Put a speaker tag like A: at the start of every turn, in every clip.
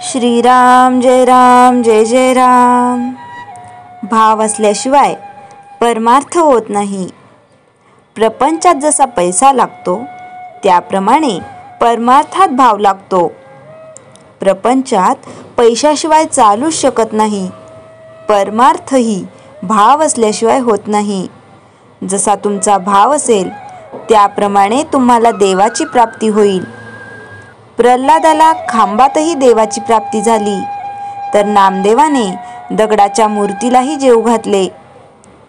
A: श्रीराम जय जय राम। भाव असल्याशिवाय परमार्थ होत नाही। प्रपंचात जसा पैसा लागतो त्याप्रमाणे परमार्थात भाव लागतो। प्रपंचात पैशाशिवाय चालूच शकत नाही। परमार्थही भाव असल्याशिवाय होत नाही। जसा तुमचा भाव असेल त्याप्रमाणे तुम्हाला देवाची प्राप्ती होईल। प्रल्हादाला खांबातही देवाची प्राप्ती झाली, तर नामदेवाने दगडाच्या मूर्तीलाही जेवू घातले।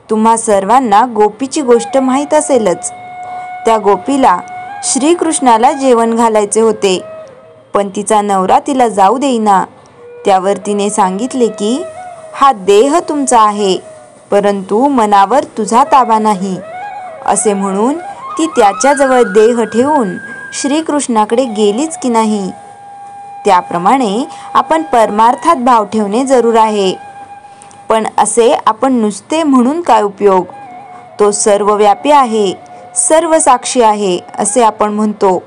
A: तुम्हा सर्वांना गोपीची गोष्ट माहीत असेलच। त्या गोपीला श्रीकृष्णाला जेवण घालायचे होते, पण तिचा नवरा तिला जाऊ देईना। त्यावर तिने सांगितले की हा देह तुमचा आहे, परंतु मनावर तुझा ताबा नाही। असे म्हणून ती त्याच्याजवळ देह ठेवून श्रीकृष्णाकडे गेलीच की नाही। त्याप्रमाणे आपण परमार्थात भाव ठेवणे जरूर आहे। पण असे आपण नुसते म्हणून काय उपयोग? तो सर्वव्यापी आहे, सर्व साक्षी आहे असे आपण म्हणतो,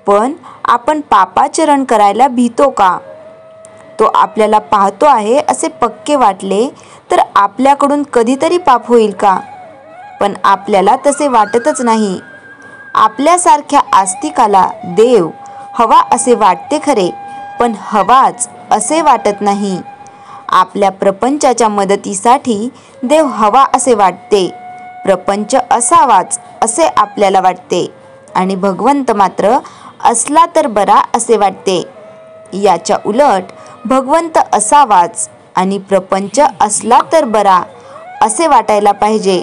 A: पण आपण पापाचरण करायला भीतो का? तो आपल्याला पाहतो आहे असे पक्के वाटले तर आपल्याकडून कधीतरी पाप होईल का? पण आपल्याला तसे वाटतच नाही। आपल्यासारख्या आस्तिकाला देव हवा असे वाटते खरे, पण हवाच असे वाटत नाही। आपल्या प्रपंचाच्या मदतीसाठी देव हवा असे वाटते, प्रपंच असावाच असे आपल्याला वाटते, आणि भगवंत मात्र असला तर बरा असे वाटते। याच्या उलट भगवंत असावाच आणि प्रपंच असला तर बरा असे वाटायला पाहिजे।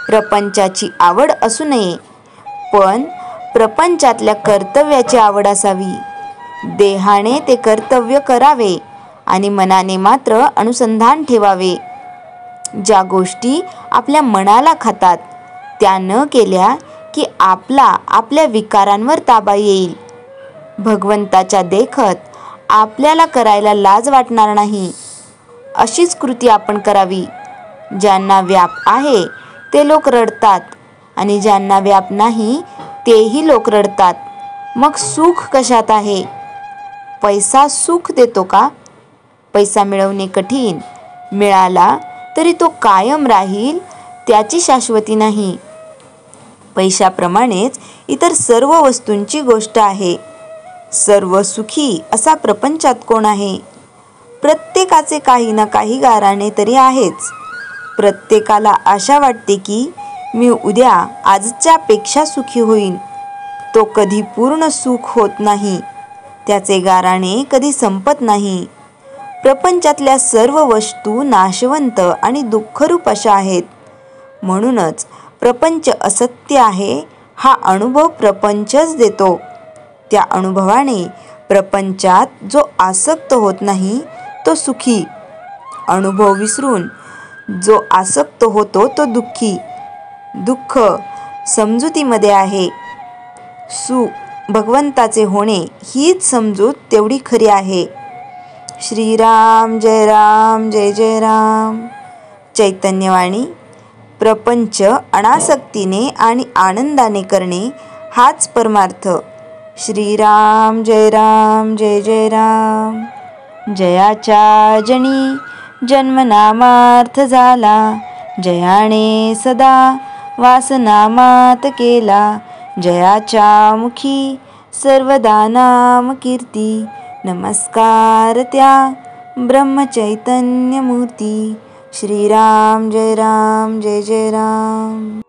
A: प्रपंचाची आवड असू नये, पण प्रपंचातल्या कर्तव्याची आवड असावी। देहाने ते कर्तव्य करावे आणि मनाने मात्र अनुसंधान ठेवावे। ज्या गोष्टी आपल्या मनाला खातात त्या न केल्या की आपल्या विकारांवर ताबा येईल। भगवंताच्या देखत आपल्याला करायला लाज वाटणार नाही अशीच कृती आपण करावी। ज्यांना व्याप आहे ते लोक रडतात, आणि ज्यांना व्याप नाही तेही लोक रडतात। मग सुख कशात आहे? पैसा सुख देतो का? पैसा मिळवणे कठीण, मिळाला तरी तो कायम राहील त्याची शाश्वती नाही। पैशाप्रमाणेच इतर सर्व वस्तूंची गोष्ट आहे। सर्व सुखी असा प्रपंचात कोण आहे? प्रत्येकाचे काही ना काही गाऱ्हाणे तरी आहेच। प्रत्येकाला आशा वाटते की मी उद्या आजच्या पेक्षा सुखी होईन। तो कधी पूर्ण सुख होत नाही, त्याचे गाऱ्हाणे कधी संपत नाही। प्रपंचातल्या सर्व वस्तू नाशवंत आणि दुःखरूप अशा आहेत। म्हणूनच प्रपंच असत्य आहे हा अनुभव प्रपंचच देतो। त्या अनुभवाने प्रपंचात जो आसक्त होत नाही तो सुखी, अनुभव विसरून जो आसक्त होतो तो दुःखी। दुःख समजुतीमध्ये आहे, सुख भगवंताचे होणे हीच समजूत तेवढी खरी आहे। श्रीराम जय जय राम। चैतन्यवाणी। प्रपंच अनासक्तीने आणि आनंदाने करणे हाच परमार्थ। श्रीराम जय जय राम। जयाच्या जनी जन्मनामार्थ झाला, जयाने सदा वासनामात केला। जयाच्या मुखी सर्वदा नाम कीर्ती, नमस्कार त्या ब्रह्मचैतन्य मूर्ती। श्रीराम जय जय राम।